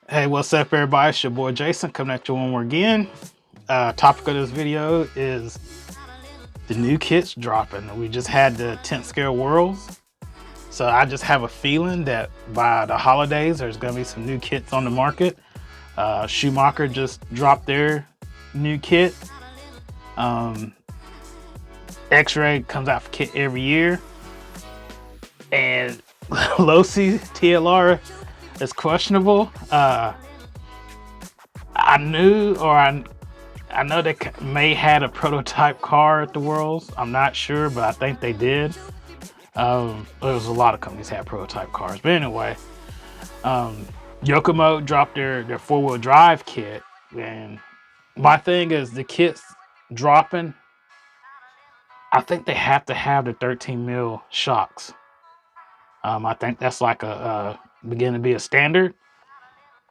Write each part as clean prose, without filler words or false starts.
Hey, what's up everybody? It's your boy Jason coming at you one more again. Topic of this video is the new kits dropping. We just had the 10th scale Worlds. So I just have a feeling that by the holidays, there's gonna be some new kits on the market. Schumacher just dropped their new kit. X-Ray comes out for kit every year. And Losi TLR is questionable. I know they may had a prototype car at the Worlds. I'm not sure, but I think they did. There was a lot of companies had prototype cars, but anyway, Yokomo dropped their four-wheel drive kit, and my thing is the kits dropping. I think they have to have the 13 mil shocks. I think that's like a beginning to be a standard.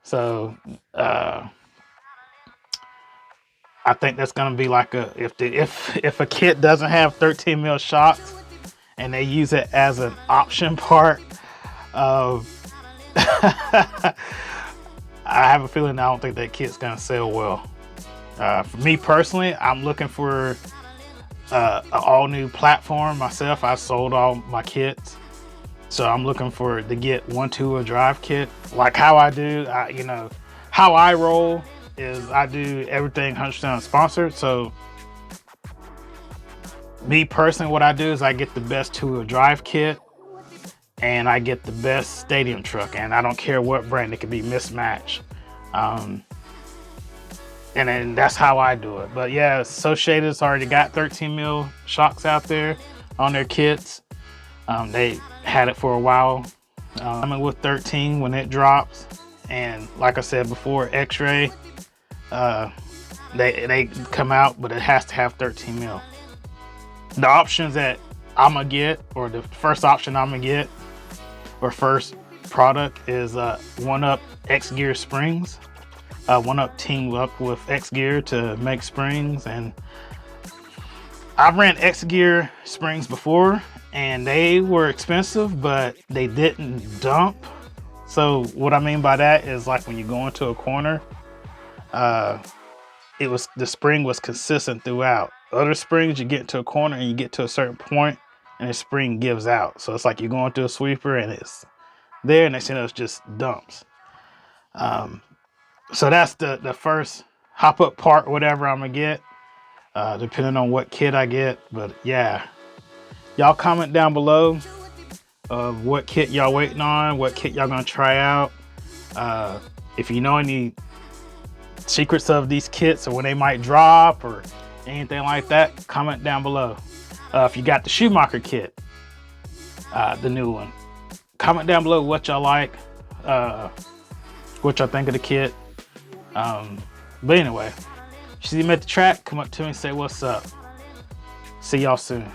So I think that's gonna be like if a kit doesn't have 13 mil shocks and they use it as an option part of I have a feeling I don't think that kit's gonna sell well. For me personally, I'm looking for an all new platform myself. I sold all my kits. So I'm looking to get one two-wheel drive kit. Like how I do, how I roll is I do everything 100% sponsored. So me personally, what I do is I get the best two-wheel drive kit and I get the best stadium truck, and I don't care what brand, it can be mismatched. And then that's how I do it. But yeah, Associated's already got 13 mil shocks out there on their kits. They had it for a while. I'm with 13 when it drops, and like I said before, X-Ray, they come out, but it has to have 13 mil. The options that I'm gonna get, or the first option I'm gonna get, or first product is One-Up X Gear springs. One-Up teamed up with X Gear to make springs, and I've ran X Gear springs before, and they were expensive, but they didn't dump. So what I mean by that is, like, when you go into a corner, the spring was consistent throughout. Other springs, you get into a corner and you get to a certain point and the spring gives out. So it's like you're going through a sweeper and it's there, and next thing you know, it's just dumps. So that's the first hop up part, whatever I'm gonna get, depending on what kit I get. But yeah, y'all comment down below of what kit y'all waiting on, what kit y'all gonna try out. If you know any secrets of these kits or when they might drop or anything like that, comment down below. If you got the Schumacher kit, the new one, comment down below what y'all like, what y'all think of the kit. But anyway, you see me at the track, come up to me and say what's up. See y'all soon.